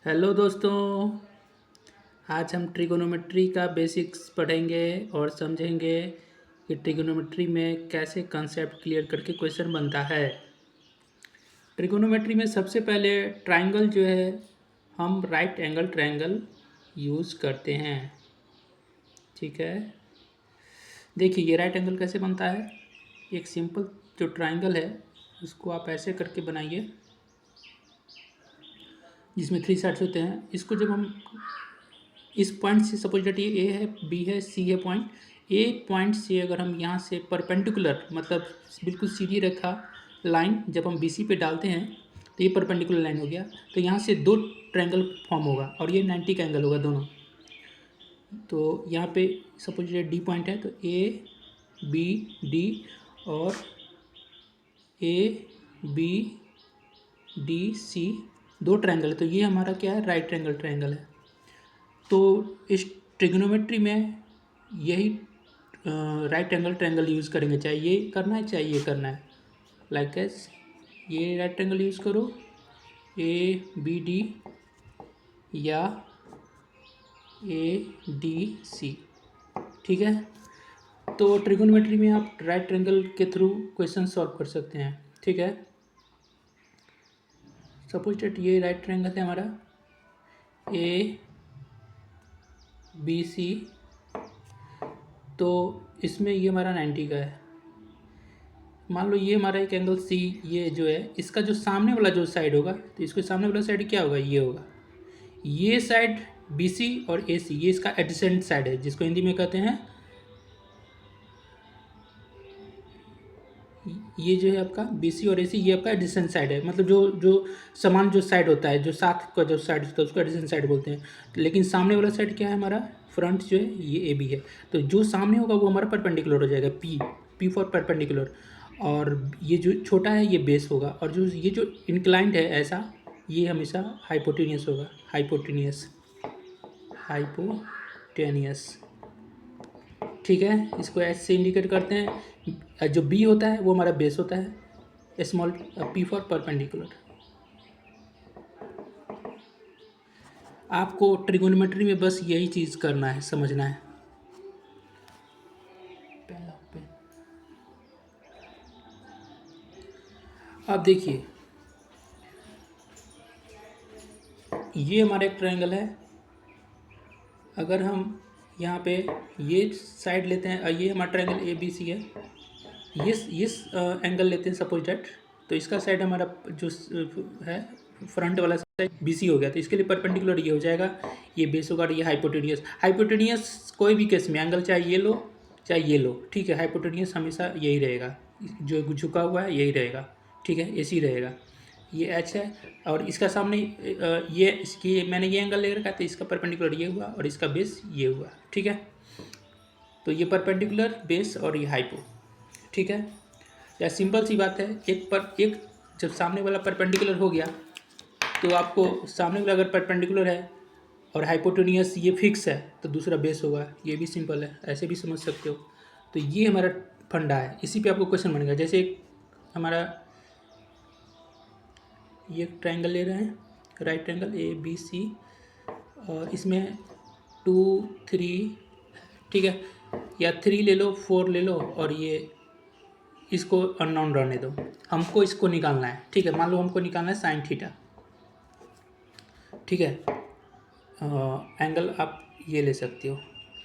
Hello दोस्तों। आज हम ट्रिगोनोमेट्री का बेसिक्स पढ़ेंगे और समझेंगे कि ट्रिगोनोमेट्री में कैसे कंसेप्ट क्लियर करके क्वेश्चन बनता है। ट्रिगोनोमेट्री में सबसे पहले ट्रायंगल जो है हम राइट एंगल ट्रायंगल यूज़ करते हैं। ठीक है, देखिए ये राइट एंगल कैसे बनता है। एक सिंपल जो ट्रायंगल है उसको आप ऐसे करके बनाइए जिसमें 3 साइड्स होते हैं। इसको जब हम इस पॉइंट से सपोज दैट ये ए है, बी है, सी है पॉइंट, ए पॉइंट से अगर हम यहाँ से परपेंडिकुलर मतलब बिल्कुल सीधी रेखा लाइन जब हम बी सी पे डालते हैं तो ये परपेंडिकुलर लाइन हो गया। तो यहाँ से दो ट्रायंगल फॉर्म होगा और ये 90 का एंगल होगा दोनों। तो यहाँ पे सपोज दैट डी पॉइंट है तो ए बी डी और ए बी डी सी दो ट्रायंगल है। तो ये हमारा क्या है, राइट ट्रायंगल ट्रायंगल है। तो इस ट्रिग्नोमेट्री में यही राइट एंगल ट्रायंगल यूज़ करेंगे, चाहे ये करना है चाहे ये करना है। लाइक एस ये राइट ट्रायंगल यूज़ करो ए बी डी या ए डी सी। ठीक है, तो ट्रिग्नोमेट्री में आप राइट ट्रायंगल के थ्रू क्वेश्चन सॉल्व कर सकते हैं। ठीक है, सपोज दैट ये राइट ट्रायंगल है हमारा ए बी सी, तो इसमें ये हमारा 90 का है। मान लो ये हमारा एक एंगल सी, ये जो है इसका जो सामने वाला जो साइड होगा तो इसके सामने वाला साइड क्या होगा, ये होगा। ये साइड बी सी और ए सी ये इसका एडजेसेंट साइड है जिसको हिंदी में कहते हैं, ये जो है आपका बी सी और ए सी ये आपका एडजेसेंट साइड है। मतलब जो जो समान जो साइड होता है, जो साथ का जो साइड होता है उसको एडजेसेंट साइड बोलते हैं। लेकिन सामने वाला साइड क्या है हमारा, फ्रंट जो है ये ए बी है। तो जो सामने होगा वो हमारा परपेंडिकुलर हो जाएगा, पी पी फॉर परपेंडिकुलर। और ये जो छोटा है ये बेस होगा और जो ये जो इंक्लाइंड है ऐसा, ये हमेशा हाइपोटेनियस होगा। हाइपोटेनियस हाइपोटेनियस ठीक है, इसको एस से इंडिकेट करते हैं। जो बी होता है वो हमारा बेस होता है, स्मॉल पी फॉर परपेंडिकुलर। आपको ट्रिगोनोमेट्री में बस यही चीज़ करना है, समझना है। अब देखिए ये हमारा एक ट्रायंगल है। अगर हम यहाँ पे ये साइड लेते हैं, ये हमारा ट्रायंगल ए बी सी है, इस एंगल लेते हैं सपोज डैट, तो इसका साइड हमारा जो है फ्रंट वाला साइड बी सी हो गया। तो इसके लिए परपेंडिकुलर ये हो जाएगा, ये बेस होगा और ये हाइपोटेनियस। हाइपोटेनियस कोई भी केस में एंगल चाहे ये लो चाहे ये लो, ठीक है, हाइपोटेनियस हमेशा यही रहेगा, जो झुका हुआ है यही रहेगा। ठीक है, ऐसे ही रहेगा। ये एच है और इसका सामने ये इसकी मैंने ये एंगल ले रखा है तो इसका परपेंडिकुलर ये हुआ और इसका बेस ये हुआ। ठीक है, तो ये परपेंडिकुलर बेस और ये हाइपो। ठीक है, या सिंपल सी बात है, एक जब सामने वाला परपेंडिकुलर हो गया तो आपको सामने वाला अगर परपेंडिकुलर है और हाइपोटेनियस ये फिक्स है तो दूसरा बेस होगा। ये भी सिंपल है, ऐसे भी समझ सकते हो। तो ये हमारा फंडा है, इसी पे आपको क्वेश्चन बनेगा। जैसे एक हमारा ये ट्रायंगल ले रहे हैं, right triangle A B C, और इसमें 2 3, ठीक है, या 3 ले लो 4 ले लो और ये इसको अननोन रहने दो। हमको इसको निकालना है। ठीक है, मान लो हमको निकालना है साइन थीटा। ठीक है, एंगल आप ये ले सकते हो।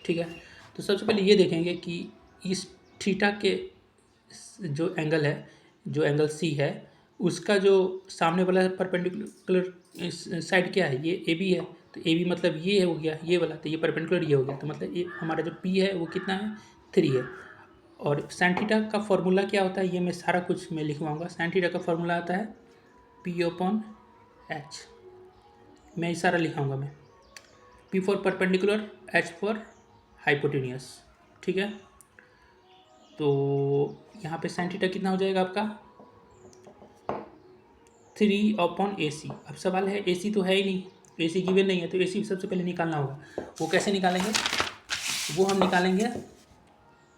ठीक है, तो सबसे पहले ये देखेंगे कि इस थीटा के जो एंगल है, जो एंगल सी है, उसका जो सामने वाला परपेंडिकुलर साइड क्या है, ये ए बी है। तो ए बी मतलब ये हो गया ये वाला, तो ये परपेंडिकुलर ये हो गया। तो मतलब ये हमारा जो पी है वो कितना है, 3 है। और साइन थीटा का फॉर्मूला क्या होता है, ये मैं सारा कुछ मैं लिखवाऊंगा। साइन थीटा का फॉर्मूला आता है पी अपॉन एच, मैं इशारा लिखाऊंगा मैं, P for perpendicular, H for hypotenuse. ठीक है, तो यहाँ पे साइन थीटा कितना हो जाएगा आपका 3 अपॉन ए सी। अब सवाल है ए सी तो है ही नहीं, ए सी गिवन नहीं है, तो ए सी सबसे पहले निकालना होगा। वो कैसे निकालेंगे, वो हम निकालेंगे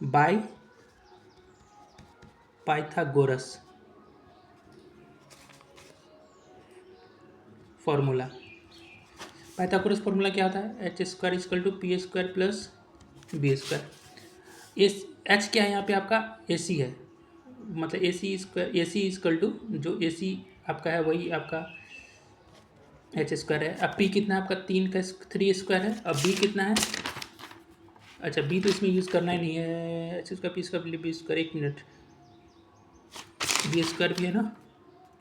by Pythagoras formula. Pythagoras formula क्या होता है, H square equal to P square plus B square. S H क्या है यहाँ पे आपका, ए सी है, मतलब A C square, A C equal to जो ए सी आपका है वही आपका एच स्क्वायर है। अब पी कितना है आपका, 3 स्क्वायर है। अब बी कितना है, अच्छा बी तो इसमें यूज़ करना ही नहीं है, H square P square B square, 1 minute, B square भी है ना,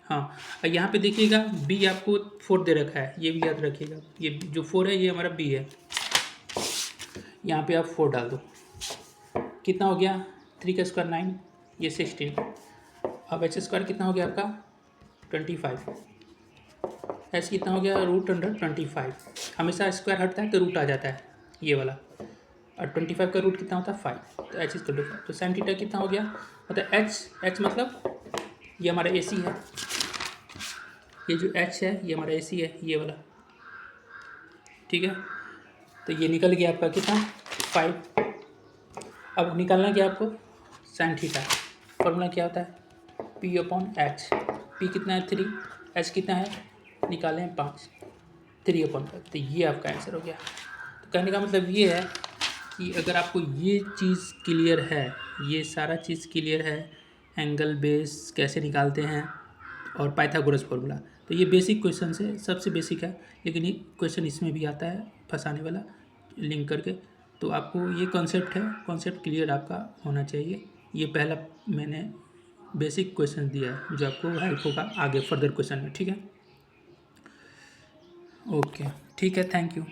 हाँ। यहाँ पे देखिएगा बी आपको 4 दे रखा है, ये भी याद रखिएगा, ये जो 4 है ये हमारा बी है। यहाँ पे आप 4 डाल दो, कितना हो गया, 3 का स्क्वायर 9, ये 16। अब एच स्क्वायर कितना हो गया आपका 25, एच कितना हो गया √25। हमेशा स्क्वायर हटता है तो रूट आ जाता है ये वाला, और 25 का रूट कितना होता है 5, तो एच इज 25। तो साइन थीटा कितना हो गया, मतलब एच मतलब ये हमारा ए सी है, ये जो एच है ये हमारा ए सी है ये वाला, ठीक है। तो ये निकल गया आपका कितना 5। अब निकालना क्या आपको, साइन थीटा, फॉर्मूला क्या होता है P/H, P कितना है 3, H कितना है निकालें 5, 3/5, तो ये आपका आंसर हो गया। तो कहने का मतलब ये है कि अगर आपको ये चीज़ क्लियर है, ये सारा चीज़ क्लियर है, एंगल बेस कैसे निकालते हैं और पाइथागोरस फॉर्मूला, तो ये बेसिक क्वेश्चन है, सबसे बेसिक है, लेकिन ये क्वेश्चन इसमें भी आता है फंसाने वाला लिंक करके। तो आपको ये कॉन्सेप्ट है, कॉन्सेप्ट क्लियर आपका होना चाहिए। ये पहला मैंने बेसिक क्वेश्चन दिया है जो आपको हेल्प होगा आगे फर्दर क्वेश्चन में, ठीक है। ओके ठीक है, थैंक यू।